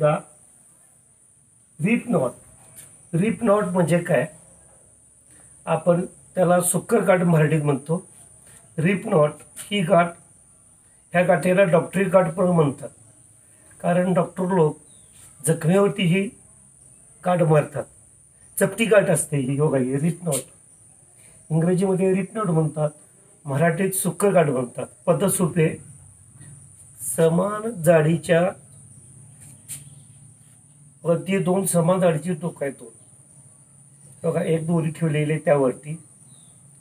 का रिप not. Rip not म्हणजे काय, आपण त्याला सुक्कर गाठ मराठीत म्हणतो. रिप नॉट ही गाठ, ह्या गाठीला डॉक्टरी गाठ पण म्हणतात, कारण डॉक्टर लोक जखमेवरती ही गाठ मारतात. चपटी गाठ असते ही योगा, ही रिप नॉट. इंग्रजीमध्ये रिप नॉट म्हणतात, मराठीत सुक्कर गाठ म्हणतात. पद्धत सोपे, समान जाडीच्या वरती दोन समान जाडीची टोक आहेत दोन. बघा एक दोरी ठेवलेली आहे त्यावरती.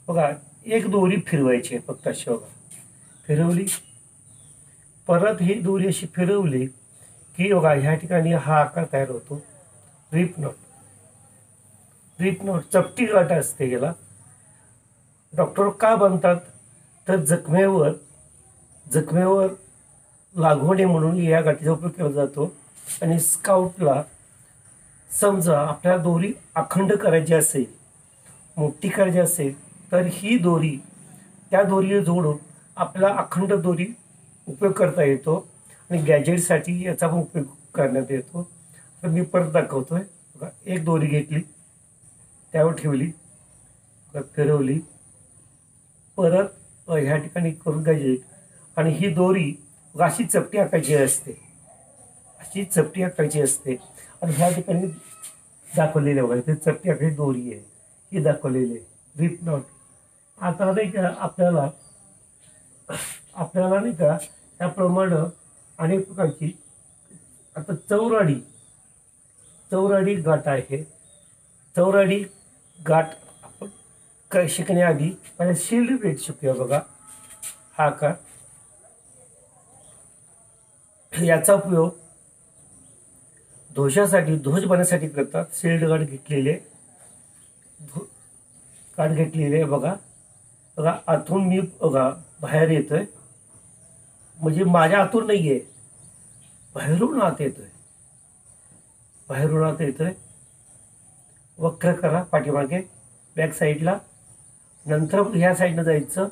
बघा एक दोरी फिरवायची आहे फक्त अशी. बघा फिरवली, परत ही दोरी अशी फिरवली की बघा ह्या ठिकाणी हा आकार तयार होतो, रिप नॉट. रिप नॉट चपटी गाठ असते याला. डॉक्टर का बांधतात तर जखमेवर लागू नये म्हणून या गाठीचा उपयोग केला जातो. आणि स्काउटला समजा आपल्याला दोरी अखंड करायची असेल, मोठी करायची असेल, तर ही दोरी त्या दोरीला जोडून आपल्याला अखंड दोरी उपयोग करता येतो. आणि गॅजेटसाठी याचा पण उपयोग करण्यात येतो. तर मी परत दाखवतोय. बघा एक दोरी घेतली, त्यावर ठेवली, फिरवली, परत ह्या ठिकाणी करून गॅजेट, आणि ही दोरी अशी चपटी आकायची असते, अशी चपटी आकायची असते. आणि ह्या ठिकाणी दाखवलेली बघा इथे चपटी आकायची दोरी आहे, ही दाखवलेली आहे रिप नॉट. आता नाही का आपल्याला नाही का त्याप्रमाणे अनेक प्रकारची, आता चौराडी गाठ आहे. चौराडी गाठ आपण शिकण्याआधी पहिला शिल्ड बेल्ट शिकूया. बघा हा आकार, याचा उपयोग ध्वजासाठी, ध्वज बनवण्यासाठी करतात. शिल्ड गाठ घेतलेले बघा. बघा आतून मी बघा बाहेर येतोय, म्हणजे माझ्या आतून नाहीये, बाहेरून आत येतोय. वक्र करा पाठीमागे बॅक साईडला, नंतर ह्या साईडनं जायचं,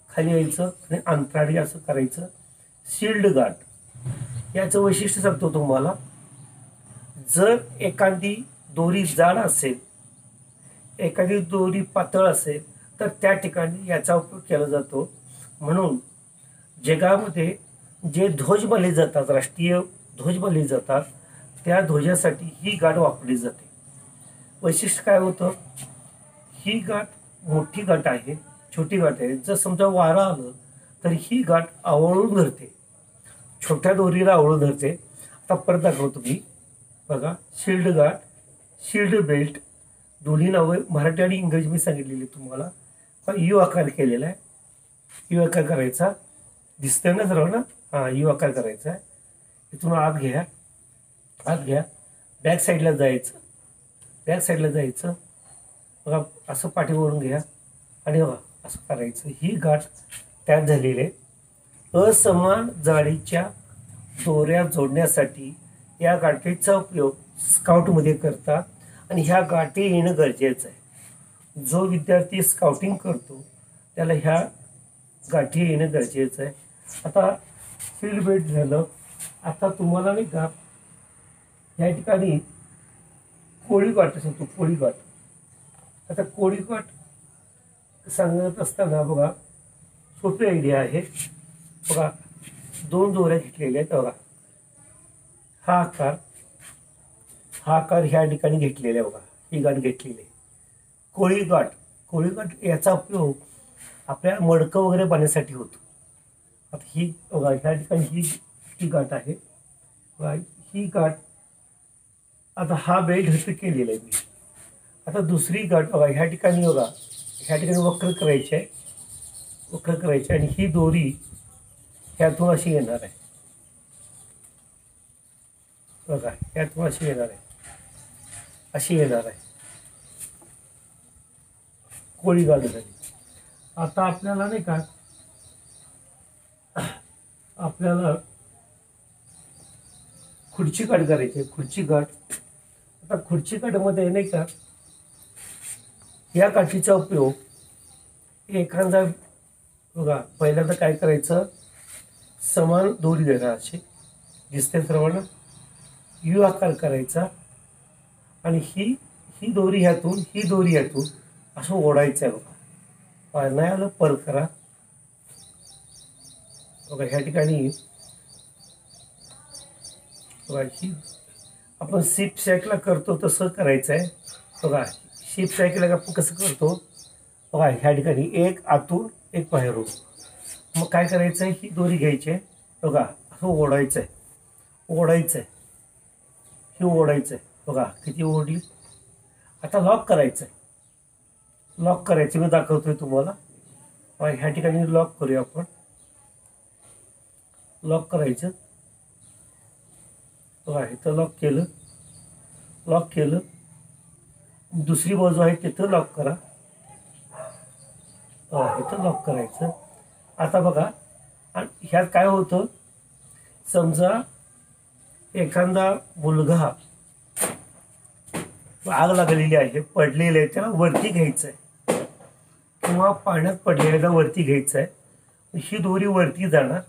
खाली यायचं आणि अंतराळी असं करायचं. शिल्ड गाठ याचं वैशिष्ट्य सांगतो तुम्हाला. जर एखादी दोरी जाड असेल, एखादी दोरी पातळ असेल, तर त्या ठिकाणी याचा उपयोग केला जातो. म्हणून जगामध्ये जे ध्वज बनले जातात, राष्ट्रीय ध्वज बनले जातात, त्या ध्वजासाठी ही गाठ वापरली जाते. वैशिष्ट्य काय होतं, ही गाठ मोठी गाठ आहे, छोटी गाठ आहे. जर समजा वारा आलं तर ही गाठ आवळून धरते, छोट्या दोरीला आवळून धरते. आता परत दाखवतो मी. बघा शिल्ड गाठ, शिल्ड बेल्ट, दोन्ही नावं मराठी आणि इंग्रजी मी सांगितलेली तुम्हाला. यू आकार केलेला आहे, यू आकार करायचा, दिसतंय ना सर्व ना. हां यू आकार करायचा आहे. इथून आत घ्या, बॅक साईडला जायचं. बघा असं पाठीवरून घ्या आणि बघा असं करायचं. ही गाठ तयार झालेली आहे. असमान जाडीच्या दोऱ्या जोडण्यासाठी या गाठीचा उपयोग स्काउटमध्ये करतात. आणि ह्या गाठी येणं गरजेचं आहे. जो विद्यार्थी स्काउटिंग करतो त्याला ह्या गाठी येणं गरजेचं आहे. आता फील्ड बेल्ट झालं. आता तुम्हाला नाही का या ठिकाणी कोळी गाठ सांगतो, कोळी गाठ. आता कोळी गाठ सांगत असताना बघा सोपी आयडिया आहे. बघा दोन दोऱ्या घेतलेल्या आहेत. बघा हा आकार ह्या ठिकाणी घेतलेला आहे. बघा ही गाठ घेतलेली आहे, कोळी गाठ. याचा उपयोग आपल्या मडकं वगैरे बांधण्यासाठी होतो. आता ही बघा ह्या ठिकाणी ही गाठ आहे. बघा ही गाठ. आता हा बेल्ट हस्त केलेला आहे मी. आता दुसरी गाठ बघा ह्या ठिकाणी. बघा ह्या ठिकाणी वक्र करायचे आणि ही दोरी ह्यातून अशी येणार आहे. बघा ह्यातून अशी येणार आहे, कोळी गाठ झाली. आता आपल्याला नाही का खुर्ची गाठ करायची. खुर्ची गाठ. आता खुर्ची गाठमध्ये नाही का या गाठीचा उपयोग एखादा बघा पहिल्यांदा काय करायचं, समान दोरी देणार अशी दिसते सर्वांना. यू आकार करायचा आणि ही दोरी ह्यातून ही दोरी ह्यातून असं ओढायचं आहे बघा. नाही आलं पर करा बघा. ह्या ठिकाणी बघा ही आपण शिप सायकलला करतो तसं करायचं आहे बघा. शिप सायकलला आपण कसं करतो बघा. ह्या ठिकाणी एक आतून एक बाहेरून. मग काय करायचं आहे, ही दोरी घ्यायची आहे बघा. असं ओढायचं आहे ओढायचं आहे ही ओढायचं आहे बघा. किती ओढली. आता लॉक करायचं आहे. लॉक करायचं मी दाखवतोय तुम्हाला. ह्या ठिकाणी लॉक करूया आपण. लॉक करायचं बघा. इथं लॉक केलं. लॉक केलं. दुसरी बाजू आहे तिथं लॉक करा. इथं लॉक करायचं. आता बघा आणि ह्यात काय होतं, समजा एखादा मुलगा आग लागलेली आहे, पडलेली आहे, त्याला वरती घ्यायचं आहे किंवा पाण्यात पडलेल्याला वरती घ्यायचं आहे. ही दोरी वरती जाणार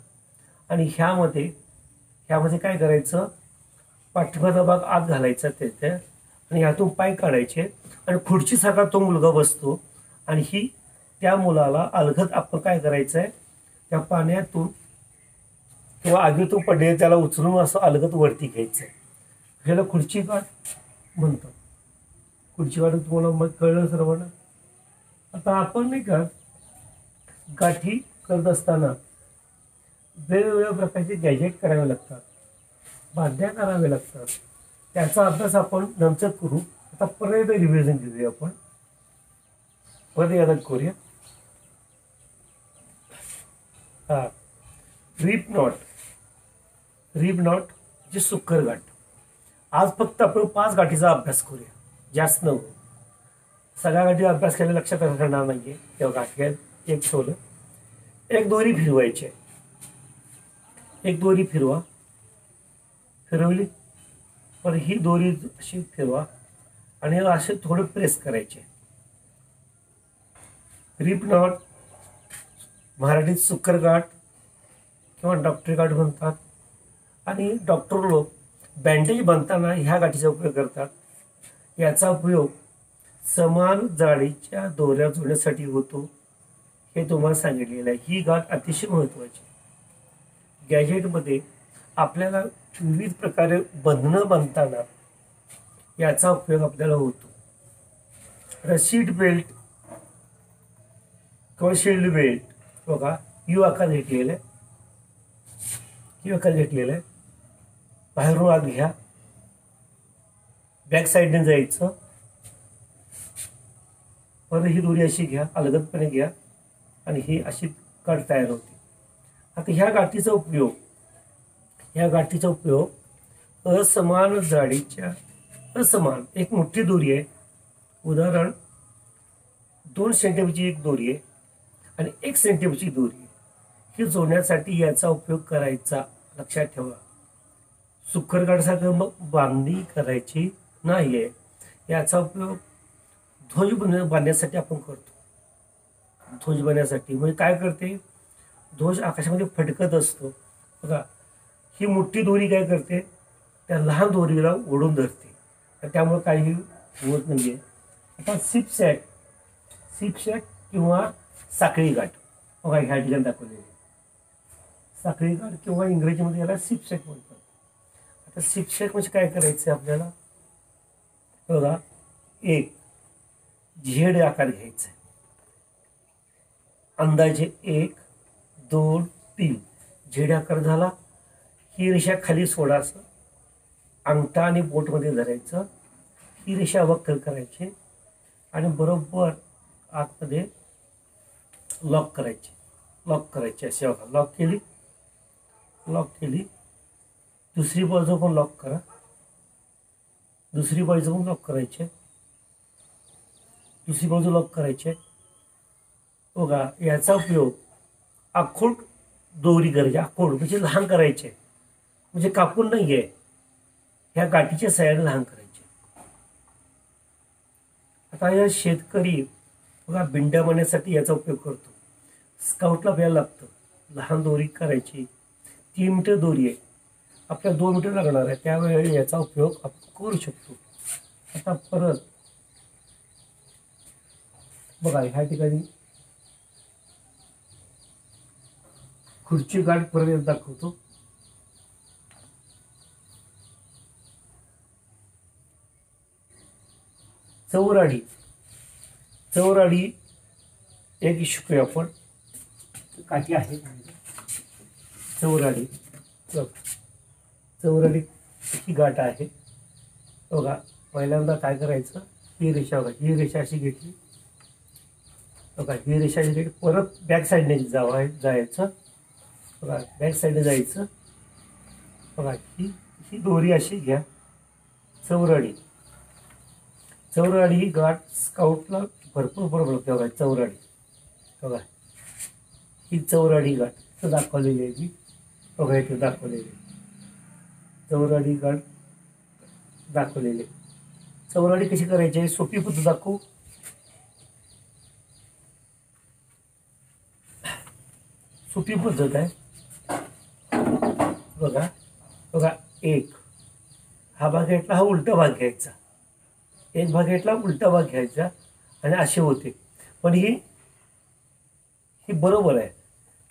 आणि ह्यामध्ये काय करायचं, पाठीमागचा भाग आत घालायचा तिथे आणि ह्यातून पाय काढायचे आणि खुर्चीसारखा तो मुलगा बसतो आणि त्या मुलाला अलगद आपण काय करायचं आहे, त्या पाण्यातून किंवा आगीतून पडले त्याला उचलून असं अलगद वरती घ्यायचं आहे. ह्याला खुर्ची गाठ म्हणतात. खुर्ची गाठ तुम्हाला मग कळलं सर्वांना. आता आपण नाही का गाठी करत असताना वेगवेगळ्या प्रकारचे गॅजेट करावे लागतात, बांध्या करावे लागतात. त्याचा अभ्यास आपण नंतर करू. आता परत रिव्हिजन घेऊया आपण. परत याद करूया. रिप नॉट म्हणजे सुक्कर गाठ. आज फक्त आपण 5 गाठीचा अभ्यास करूया, जास्त नको. सगळ्या गाठी अभ्यास केला लक्षात राहणार नाहीये. तेव्हा गाठी एक ठेवलं. एक दोरी फिरवायची. एक दोरी फिरवा. फिरवली पण ही दोरी अशी फिरवा आणि असे थोडे प्रेस करायचे. रिप नॉट मराठीत सुक्कर गाठ किंवा डॉक्टरी गाठ म्हणतात. आणि डॉक्टर लोक बँडेज बांधताना ह्या गाठीचा उपयोग करतात. याचा उपयोग समान जाडीच्या दोऱ्या जोडण्यासाठी होतो, हे तुम्हाला सांगितलेलं आहे. ही गाठ अतिशय महत्त्वाची. गॅजेटमध्ये आपल्याला विविध प्रकारे बंधनं बांधताना याचा उपयोग आपल्याला होतो. आता सीट बेल्ट किंवा शील्ड बेल्ट बघा. यू आकार घेतलेला आहे. यू आकार घेतलेला आहे. बाहेरून आत घ्या. बॅक साईडने जायचं. परत ही दोरी अशी घ्या, अलगदपणे घ्या आणि ही अशी गाठ तयार होते. आता ह्या गाठीचा उपयोग असमान जाडीच्या असमान एक मोठी दोरी आहे, उदाहरण 2 सेंटीमीटरची एक दोरी आहे आणि 1 सेंटीमीटरची दोरी आहे, ही जोडण्यासाठी याचा उपयोग करायचा. लक्षात ठेवा. सुक्कर गाठीसारखं मग बांधणी करायची नाहीये. याचा उपयोग ध्वज बांधण्यासाठी आपण करतो. ध्वज बांधण्यासाठी म्हणजे काय करते, ध्वज आकाशामध्ये फडकत असतो बघा. ही मोठी दोरी काय करते, त्या लहान दोरीला ओढून धरते आणि त्यामुळे काही होत नाहीये. आता शिप सॅक किंवा साखळी गाठ बघा. ह्या ठिकाणी दाखवलेली साखळी गाठ किंवा इंग्रजीमध्ये याला शिप सॅक म्हणतात. आता शिप सॅक म्हणजे काय करायचं आपल्याला बघा. एक झेड आकार घ्यायचा आहे. अंदाजे 1 2 3 झेड आकार झाला. ही रेषा खाली सोडा. असं अंगठा आणि बोटमध्ये धरायचं. ही रेषा वक्र करायची आणि बरोबर आतमध्ये लॉक करायची अशी बघा. लॉक केली. दुसरी बाजू पण लॉक करा. दुसरी बाजू पण लॉक करायची. दुसरी बाजू लॉक करायची बघा. याचा उपयोग आखूड दोरी करायची. आखूड म्हणजे लहान करायचे, म्हणजे कापून नाहीये. ह्या गाठीच्या सहाय्याने लहान करायचे. आता या शेतकरी बघा बिंड्या बांधण्यासाठी याचा उपयोग करतो. स्काउटला घ्यायला लागतं. लहान दोरी करायची. 3 मीटर दोरी आहे आपल्याला 2 मीटर लागणार आहे, त्यावेळी याचा उपयोग आपण करू शकतो. आता परत बघा ह्या ठिकाणी खुर्ची गाठ परत दाखवतो. चौराडी एक शिकूया आपण. काठी आहे चौराडी ही गाठ आहे बघा. पहिल्यांदा काय करायचं, ही रेषा बघा, ही रेषा अशी घेतली बघा, ही रेषा अशी घेतली, परत बॅक साईडने जायचं बघा, बॅक साईडने जायचं बघा. ही दोरी अशी घ्या. चौराडी गाठ स्काउटला भरपूर पडते बघा. चौराडी बघा, ही चौराडी गाठ इथं दाखवलेली आहे. मी बघा इथे दाखवलेली चौराडी गाठ दाखवलेली. चौराडी कशी करायची आहे, सोपी पद्धत दाखवू. सोपी पद्धत आहे बघा. एक हा भाग घेतला, हा उलटा भाग घ्यायचा. एक भाग घेतला, उलटा भाग घ्यायचा आणि असे होते. पण ही बरोबर आहे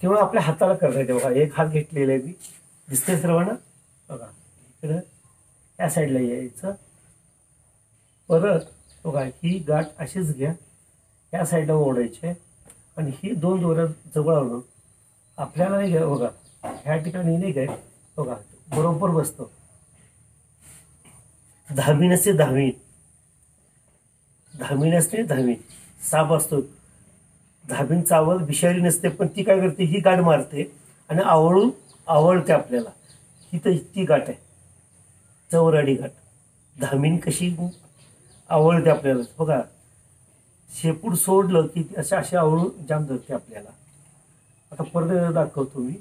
किंवा आपल्या हाताला करता येते बघा. एक हात घेतलेला आहे मी, दिसते सर्वांना बघा. इकडं या साईडला यायचं, परत बघा ही गाठ अशीच घ्या, या साईडला ओढायचे आणि ही 2 दोऱ्या जवळ आणून आपल्याला नाही घ्या बघा. ह्या ठिकाणी नाही काय बघा, बरोबर बसतो. धामी नसते धामीन साप असतो. धामीन चावल विषारी नसते, पण ती काय करते, ही गाठ मारते आणि आवळते आपल्याला. ही तर ती गाठ आहे चौराडी गाठ. धामीन कशी आवळते आपल्याला बघा. शेपूट सोडलं की असे आवळून जाम धरते आपल्याला. आता परत दाखवतो मी.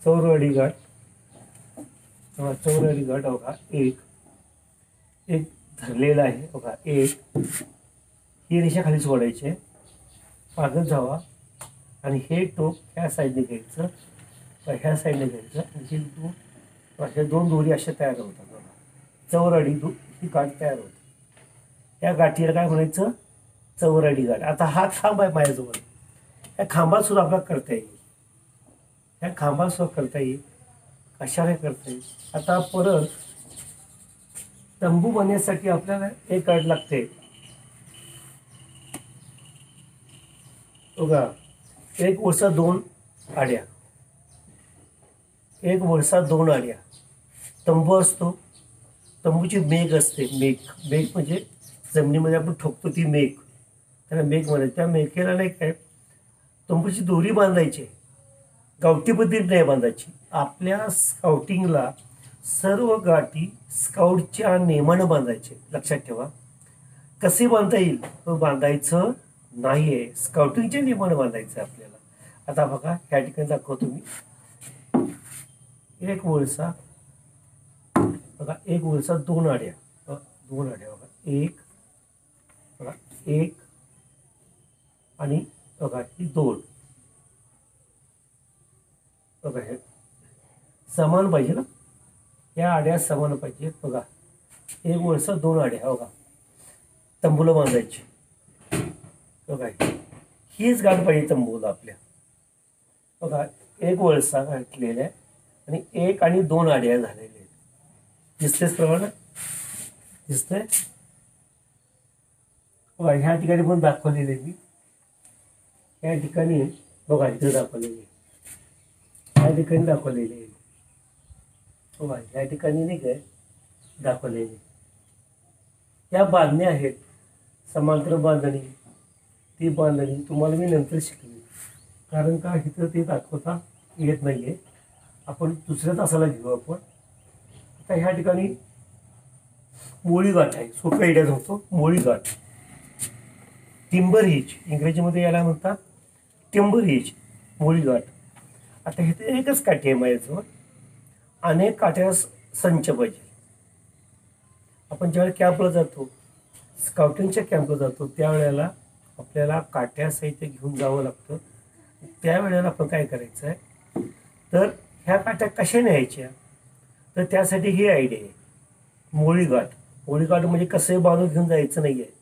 चौराडी गाठ बघा. एक धरलेला आहे बघा. एक ही रेषा खाली सोडायची आहे, मागत जावा आणि हे टोक ह्या साईडने घ्यायचं, ह्या साईडने घ्यायचं आणि अशा 2 दोरी अशा तयार होतात बघा. चौराडी ही गाठ तयार होते. त्या गाठीला काय म्हणायचं, चौराडी गाठ. आता हा खांब आहे माझ्याजवळ, या खांबात सुद्धा आपल्याला करता येईल. कशाने करता येईल. आता परत तंबू बनवण्यासाठी आपल्याला एक गाठ लागते बघा. एक वळसा 2 आड्या. तंबू असतो, तंबूची मेघ असते. मेघ म्हणजे जमिनीमध्ये आपण ठोकतो ती मेघ, त्याला मेघ म्हणायचं. त्या मेघेला नाही काय, तंबूची दोरी बांधायची, गावठी पद्धतीने नाही बांधायची. आपल्या स्काउटिंगला सर्व गाठी स्काउटच्या नियमानं बांधायचे. लक्षात ठेवा. कसे बांधता येईल, बांधायचं नाही आहे, स्काउटिंगच्या नियमानं बांधायचं आपल्याला. आता बघा ह्या ठिकाणी दाखवतो मी. एक वळसा बघा, 2 आड्या बघा. एक आणि बघा ही 2 बघा. हे समान पाहिजे ना, या आड्या समान पाहिजे बघा. एक वळसा 2 आड्या बघा, तंबूला बांधायची बघा. हीच गाठ पाहिजे तंबूला आपल्या बघा. एक वळसा घातलेला आहे आणि 1 आणि 2 आड्या झालेल्या आहेत. दिसतेच प्रमाणे दिसतंय बघा. ह्या ठिकाणी पण दाखवलेले मी. या ठिकाणी बघा इथे दाखवलेले, या ठिकाणी दाखवलेले बघा. या ठिकाणी नाही काय दाखवलेले. या बांधण्या आहेत, समांतर बांधणी. ती बांधणी तुम्हाला मी नंतर शिकवी, कारण का इथं ते दाखवता येत नाहीये. आपण दुसऱ्या तासाला घेऊ आपण. आता ह्या ठिकाणी मोळी गाठ आहे. सोपा आयडिया होतो. मोळी गाठ, टिंबर हिच इंग्रजीमध्ये याला म्हणतात, टिंबर हिच, मोळी गाठ. आता इथे एकच काठी आहे माझ्याजवळ, अनेक काठ्या संच पाहिजे. आपण ज्यावेळेला कॅम्पला जातो, स्काउटिंगच्या कॅम्पला जातो, त्यावेळेला आपल्याला काठ्या साहित्य घेऊन जावं लागतं. त्यावेळेला आपण काय करायचं आहे, तर ह्या काट्या कशा न्यायच्या, तर त्यासाठी ही आयडिया आहे. मोळीगाठ म्हणजे कसंही बांधून घेऊन जायचं नाही आहे,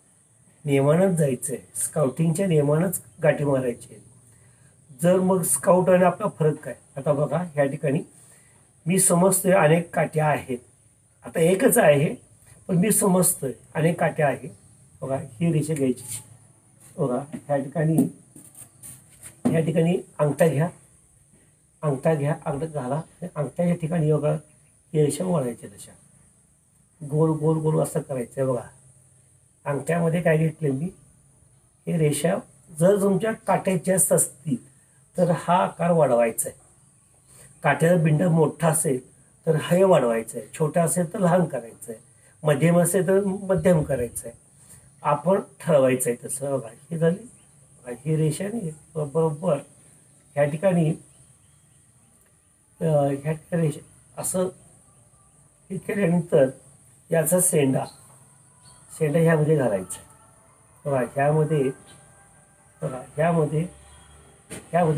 नियमानंच जायचं आहे. स्काउटिंगच्या नियमानंच गाठी मारायची. जर मग स्काउट आणि आपला फरक काय, आता बघा ह्या ठिकाणी मी समजतोय अनेक काट्या आहेत, आता एकच आहे पण मी समजतोय अनेक काट्या आहेत. बघा ही रेषा घ्यायची, बघा ह्या ठिकाणी अंगठा घ्या, अंगठा घाला, अंगठ्याच्या ठिकाणी बघा ही रेषा वळायची, तशा गोल गोल गोल असं करायचं आहे. बघा अंगठ्यामध्ये काय घेतलं मी, हे रेषा जर तुमच्या काट्या जास्त असतील तर हा आकार वाढवायचा आहे. काट्याचा बिंड मोठा असेल तर हे वाढवायचं आहे, छोटा असेल तर लहान करायचं आहे, मध्यम असेल तर मध्यम करायचं आहे. आपण ठरवायचं आहे तसं. बघा ही झाली, ही रेषा नाही बरोबर ह्या ठिकाणी रेषा असं हे केल्यानंतर याचा शेंडा ह्यामध्ये घालायचा. बघा ह्यामध्ये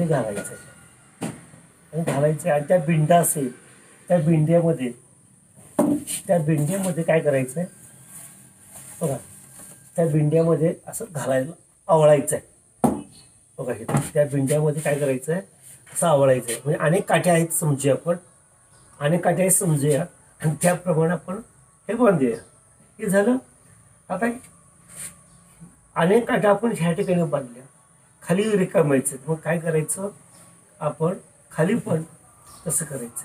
घालायचं आणि आणि त्या बिंडा असेल त्या बिंड्यामध्ये काय करायचं आहे, बघा त्या बिंड्यामध्ये असं घालायला आवळायचं आहे. बघा हे त्या बिंड्यामध्ये काय करायचं आहे, असं आवळायचं आहे. म्हणजे अनेक काठ्या आहेत समजूया, आणि त्याप्रमाणे आपण हे बांधूया. हे झालं. आता अनेक काठ्या आपण ह्या ठिकाणी बांधल्या, खाली रिकामायचं. मग काय करायचं, आपण खाली पण तसं करायचं.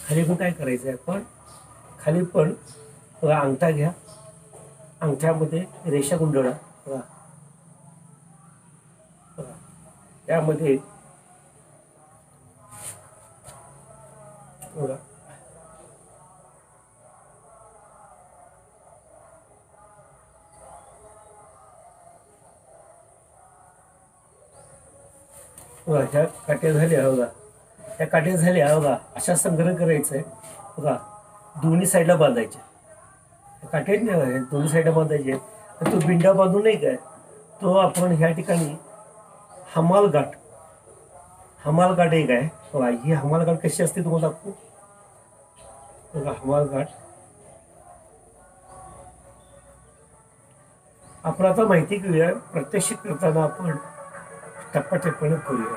खाली पण काय करायचं आहे, आपण खाली पण अंगठा घ्या, अंगठ्यामध्ये रेषा गुंडळा. बघा त्यामध्ये बघा ह्या काट्या झाल्या. बघा ह्या काट्या झाल्या. बघा अशा संग्रह करायचा आहे. बघा दोन्ही साईडला बांधायचे काटे, दोन्ही साईडला बांधायचे. तो बिंडा बांधून नाही काय, तो आपण ह्या ठिकाणी हमालगाठ एक आहे. बघा ही हमालगाठ कशी असते तुम्हाला दाखवू. बघा हमालगाठ आपण आता माहिती घेऊया. प्रत्यक्ष करताना आपण टप्प्याटप्प्याने करूया.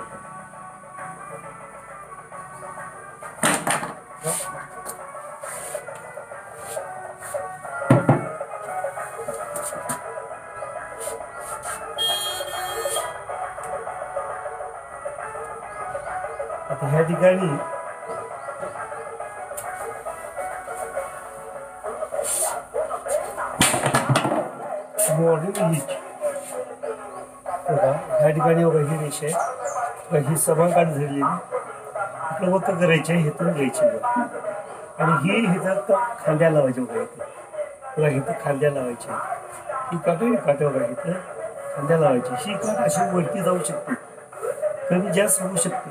आता ह्या ठिकाणी बघा ह्या ठिकाणी बघा ही रेषा आहे, ही समान काढ झालेली इकडं वक्र करायची आहे, हेतून घ्यायची बघा. आणि ही हिथं खांद्या लावायची. बघा इथं खांद्या लावायची. ही काठ बघा इथं खांद्या लावायची. ही काठ अशी वरती जाऊ शकते, कमी जास्त होऊ शकते.